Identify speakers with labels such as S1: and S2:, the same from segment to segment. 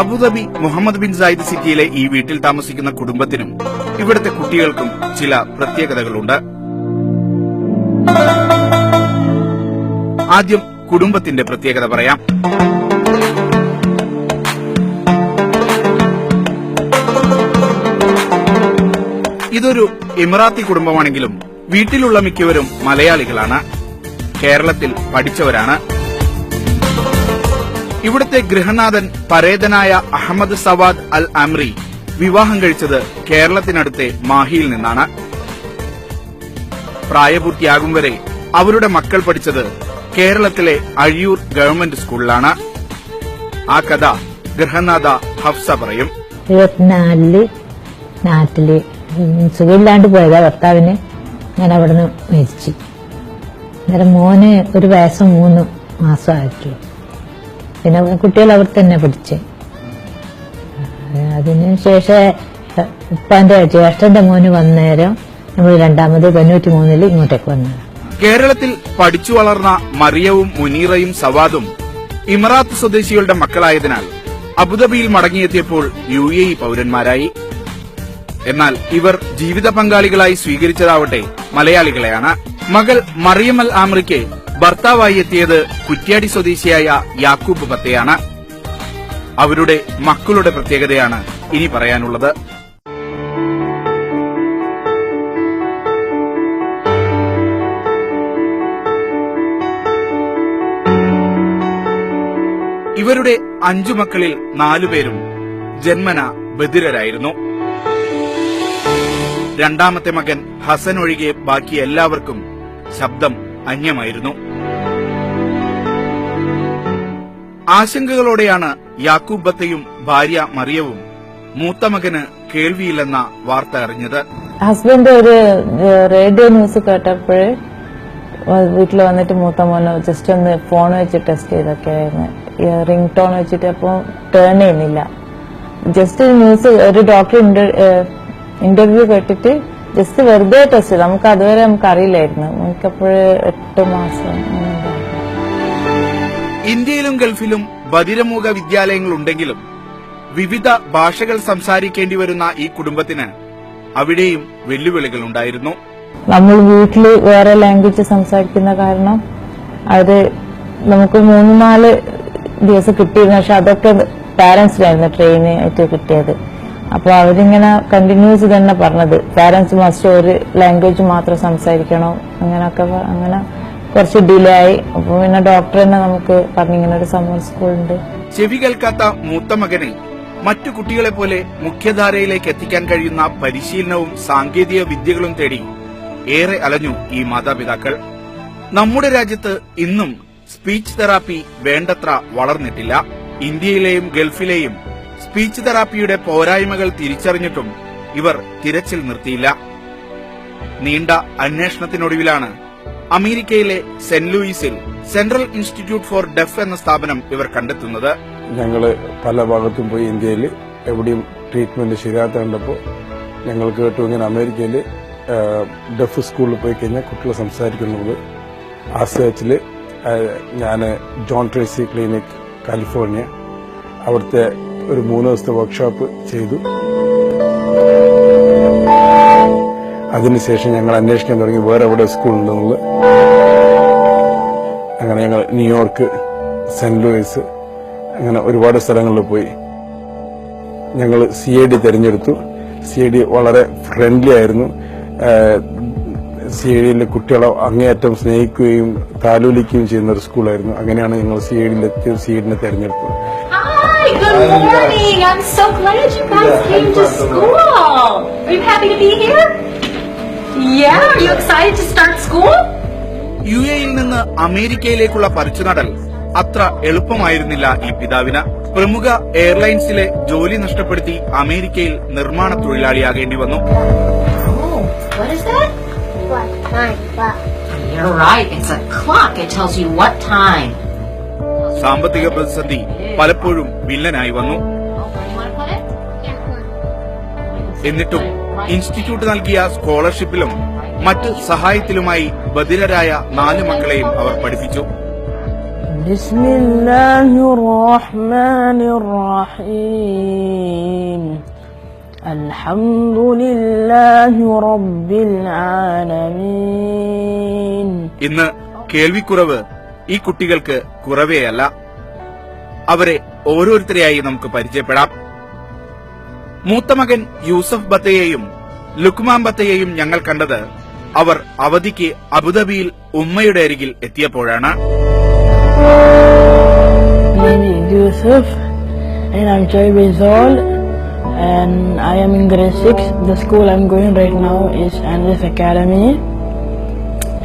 S1: Abu Dhabi Muhammad bin Zayed സിറ്റിയിലെ ഈ വീട്ടിൽ താമസിക്കുന്ന കുടുംബത്തിനും ഇവിടുത്തെ കുട്ടികൾക്കും ചില പ്രത്യേകതകളുണ്ട്. ആദ്യം കുടുംബത്തിന്റെ പ്രത്യേകത പറയാം. ഇതൊരു ഇമറാത്തി കുടുംബമാണെങ്കിലും വീട്ടിലുള്ള മിക്കവരും മലയാളികളാണ്. കേരളത്തിൽ പഠിച്ചവരാണ്. ഇവിടുത്തെ ഗൃഹനാഥൻ പരേതനായ അഹമ്മദ് സവാദ് അൽ അമ്രി വിവാഹം കഴിച്ചത് കേരളത്തിനടുത്തെ മാഹിയിൽ നിന്നാണ്. പ്രായപൂർത്തിയാകും വരെ അവരുടെ മക്കൾ പഠിച്ചത് കേരളത്തിലെ അഴിയൂർ ഗവൺമെന്റ് സ്കൂളിലാണ്. ആ കഥ ഗൃഹനാഥ ഹഫ്സ പറയും.
S2: 24 നാട്ടില് സുഖമില്ലാണ്ട് പോയതാ ഭർത്താവിന്. ഞാൻ അവിടുന്ന് മരിച്ചു. അന്നേരം മോന് 1 വയസ്സും 3 മാസമായിട്ടുള്ളൂ. പിന്നെ കുട്ടികൾ അവിടെ തന്നെ പഠിച്ചേ. അതിനുശേഷം ഉപ്പാന്റെ ജ്യേഷ്ഠന്റെ മോന് വന്നേരം നമ്മൾ രണ്ടാമത് 93 ഇങ്ങോട്ടേക്ക് വന്നത്.
S1: കേരളത്തിൽ പഠിച്ചു വളർന്ന മറിയവും മുനീറയും സവാദും ഇമറാത്ത് സ്വദേശികളുടെ മക്കളായതിനാൽ അബുദാബിയിൽ മടങ്ങിയെത്തിയപ്പോൾ UAE പൌരന്മാരായി. എന്നാൽ ഇവർ ജീവിത പങ്കാളികളായി സ്വീകരിച്ചതാവട്ടെ മലയാളികളെയാണ്. മകൾ മറിയം അൽ ആമ്രിക്ക് ഭർത്താവായി എത്തിയത് കുറ്റ്യാടി സ്വദേശിയായ യാക്കൂബ് ബത്തയാണ്. അവരുടെ മക്കളുടെ പ്രത്യേകതയാണ് ഇനി പറയാനുള്ളത്. ഇവരുടെ 5 മക്കളിൽ 4 പേരും ജന്മന ബധിരരായിരുന്നു. രണ്ടാമത്തെ മകൻ ഹസൻ ഒഴികെ ബാക്കി എല്ലാവർക്കും ശബ്ദം അന്യമായിരുന്നു. ആശങ്കകളോടെയാണ് യാക്കൂബ് ബത്തയും ഭാര്യ മറിയവും മൂത്ത മകന് കേൾവിയില്ലെന്ന വാർത്ത അറിഞ്ഞത്.
S3: ഹസ്ബൻഡ് ഒരു റേഡിയോ ന്യൂസ് കേട്ടപ്പോഴേ വീട്ടിൽ വന്നിട്ട് മൂത്ത മോനെ ജസ്റ്റ് ഒന്ന് ഫോൺ വെച്ച് ടെസ്റ്റ് ചെയ്തൊക്കെയായിരുന്നു. റിംഗ് ടോൺ വെച്ചിട്ട് അപ്പോൾ ടേൺ ചെയ്യുന്നില്ല. ജസ്റ്റ് ന്യൂസ് ഒരു ഡോക്ടർ ഇന്റർവ്യൂ കേട്ടിട്ട് ജസ്റ്റ് വെറുതെ ടെസ്റ്റ് ചെയ്തു. നമുക്ക് അതുവരെ നമുക്ക് അറിയില്ലായിരുന്നു. നമുക്കപ്പോഴ് 8 മാസം.
S1: ഇന്ത്യയിലും ഗൾഫിലും ബധിരമുഖ വിദ്യാലയങ്ങളുണ്ടെങ്കിലും വിവിധ ഭാഷകൾ സംസാരിക്കേണ്ടി വരുന്ന ഈ കുടുംബത്തിന് അവിടെയും വെല്ലുവിളികളുണ്ടായിരുന്നു.
S3: നമ്മൾ വീട്ടില് വേറെ ലാംഗ്വേജ് സംസാരിക്കുന്ന കാരണം അത് നമുക്ക് 3-4 ദിവസം കിട്ടിയിരുന്നു. പക്ഷെ അതൊക്കെ പാരന്റ്സിനായിരുന്നു ട്രെയിൻ ആയിട്ട് കിട്ടിയത്. അപ്പൊ അവരിങ്ങനെ കണ്ടിന്യൂസ് തന്നെ പറഞ്ഞത് പാരന്റ്സ് മസ്റ്റ് ഒരു ലാംഗ്വേജ് മാത്രം സംസാരിക്കണം. അങ്ങനെയൊക്കെ അങ്ങനെ കുറച്ച് ഡിലേ ആയി. അപ്പൊ പിന്നെ ഡോക്ടർ തന്നെ നമുക്ക് പറഞ്ഞിങ്ങനെ ഒരു സമ്മർ സ്കൂളുണ്ട്.
S1: ചെവി കേൾക്കാത്ത മൂത്ത മകനെ മറ്റു കുട്ടികളെ പോലെ മുഖ്യധാരയിലേക്ക് എത്തിക്കാൻ കഴിയുന്ന പരിശീലനവും സാങ്കേതിക വിദ്യകളും തേടി ഏറെ അലഞ്ഞു ഈ മാതാപിതാക്കൾ. നമ്മുടെ രാജ്യത്ത് ഇന്നും സ്പീച്ച് തെറാപ്പി വേണ്ടത്ര വളർന്നിട്ടില്ല. ഇന്ത്യയിലെയും ഗൾഫിലെയും സ്പീച്ച് തെറാപ്പിയുടെ പോരായ്മകൾ തിരിച്ചറിഞ്ഞിട്ടും ഇവർ തിരച്ചിൽ നിർത്തിയില്ല. നീണ്ട അന്വേഷണത്തിനൊടുവിലാണ് അമേരിക്കയിലെ സെന്റ് ലൂയിസിൽ സെൻട്രൽ ഇൻസ്റ്റിറ്റ്യൂട്ട് ഫോർ ഡെഫ് എന്ന സ്ഥാപനം ഇവർ കണ്ടെത്തുന്നത്.
S4: ഞങ്ങള് പല ഭാഗത്തും പോയി ഇന്ത്യയിൽ എവിടെയും ട്രീറ്റ്മെന്റ് ശരിയാത്ത കണ്ടപ്പോൾ ഞങ്ങൾ കേട്ടു ഇങ്ങനെ അമേരിക്കയിൽ ഡെഫ് സ്കൂളിൽ പോയി കഴിഞ്ഞാൽ കുട്ടികൾ സംസാരിക്കുന്നത്. ആശ്രയിച്ചില് ഞാൻ ജോൺ ട്രേസി ക്ലിനിക് കാലിഫോർണിയ അവിടുത്തെ ഒരു 3 ദിവസത്തെ വർക്ക്ഷോപ്പ് ചെയ്തു. അതിനുശേഷം ഞങ്ങൾ അന്വേഷിക്കാൻ തുടങ്ങി വേറെ എവിടെ സ്കൂളുണ്ടെന്നുള്ളത്. അങ്ങനെ ഞങ്ങൾ ന്യൂയോർക്ക്, സെന്റ് ലൂയിസ്, അങ്ങനെ ഒരുപാട് സ്ഥലങ്ങളിൽ പോയി. ഞങ്ങൾ CID തിരഞ്ഞെടുത്തു. CID വളരെ ഫ്രണ്ട്ലി ആയിരുന്നു. CIDയിലെ കുട്ടികളെ അങ്ങേയറ്റം സ്നേഹിക്കുകയും താലോലിക്കുകയും ചെയ്യുന്ന ഒരു സ്കൂളായിരുന്നു. അങ്ങനെയാണ് ഞങ്ങൾ CIDയിലെത്തി CIDനെ തിരഞ്ഞെടുത്തത്.
S5: Hi, good morning. I'm so glad you guys came to school. Are you happy to be here? Yeah, are you excited to start school?
S1: UAEയിൽ നിന്ന് അമേരിക്കയിലേക്കുള്ള പറിച്ചുനടൽ അത്ര എളുപ്പമായിരുന്നില്ല ഈ പിതാവിന്. പ്രമുഖ എയർലൈൻസിലെ ജോലി നഷ്ടപ്പെടുത്തി അമേരിക്കയിൽ നിർമ്മാണ തൊഴിലാളിയാകേണ്ടി വന്നു.
S5: Oh, what is that?
S6: What time? What?
S5: You're right. It's a clock. It tells you what time.
S1: സാമ്പത്തിക പ്രതിസന്ധി പലപ്പോഴും വില്ലനായി വന്നു. എന്നിട്ടും ഇൻസ്റ്റിറ്റ്യൂട്ട് നൽകിയ സ്കോളർഷിപ്പിലും മറ്റ് സഹായത്തിലുമായി ബധിരരായ 4 മക്കളെയും അവർ പഠിപ്പിച്ചു.
S3: Bismillahirrahmanirrahim. Alhamdulillahi Rabbil Alamin.
S1: ഇന്ന് കേൾവിക്കുറവ് ഈ കുട്ടികൾക്ക് കുറവേയല്ല. അവരെ ഓരോരുത്തരെയായി നമുക്ക് പരിചയപ്പെടാം. മൂത്ത മകൻ യൂസഫ് ബത്തയെയും ലുക്മാൻ ബത്തയെയും ഞങ്ങൾ കണ്ടത് അവർ അവധിക്ക് അബുദാബിയിൽ ഉമ്മയുടെ അരികിൽ എത്തിയപ്പോഴാണ്.
S3: My name is Yusuf and I'm 12 years old and I am in grade 6. The school I'm going right now is Andres Academy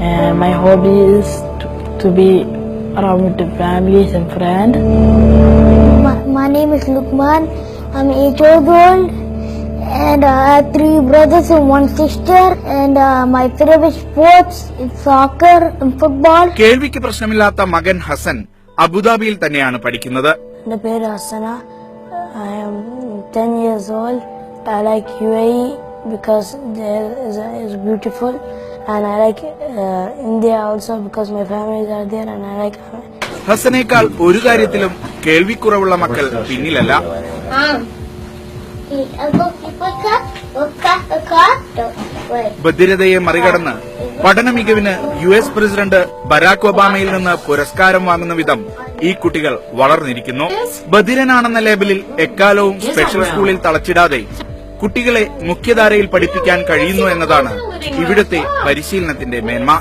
S3: and my hobby is to be around with the families and friends.
S6: My name is Lukman. I'm 8 years old and I have 3 brothers and 1 sister and my favorite sports is soccer and football.
S1: കേൾവിക്ക് പ്രശ്നമില്ലാത്ത മകൻ ഹസൻ അബുദാബിയിൽ തന്നെയാണ് പഠിക്കുന്നത്.
S3: എൻ്റെ പേര് ഹസന. I am 10 years old. I like UAE because it's beautiful and I like India also because my families are there and I like.
S1: ഹസനേക്കാൾ ഒരു കാര്യത്തിലും കേൾവിക്കുറവുള്ള മക്കൾ പിന്നിലല്ല. ബധിരതയെ മറികടന്ന് പഠന മികവിന് US പ്രസിഡന്റ് ബരാക് ഒബാമയിൽ നിന്ന് പുരസ്കാരം വാങ്ങുന്ന വിധം ഈ കുട്ടികൾ വളർന്നിരിക്കുന്നു. ബധിരനാണെന്ന ലേബലിൽ എക്കാലവും സ്പെഷ്യൽ സ്കൂളിൽ തളച്ചിടാതെ കുട്ടികളെ മുഖ്യധാരയിൽ പഠിപ്പിക്കാൻ കഴിയുന്നു എന്നതാണ് ഇവിടുത്തെ പരിശീലനത്തിന്റെ മേന്മ.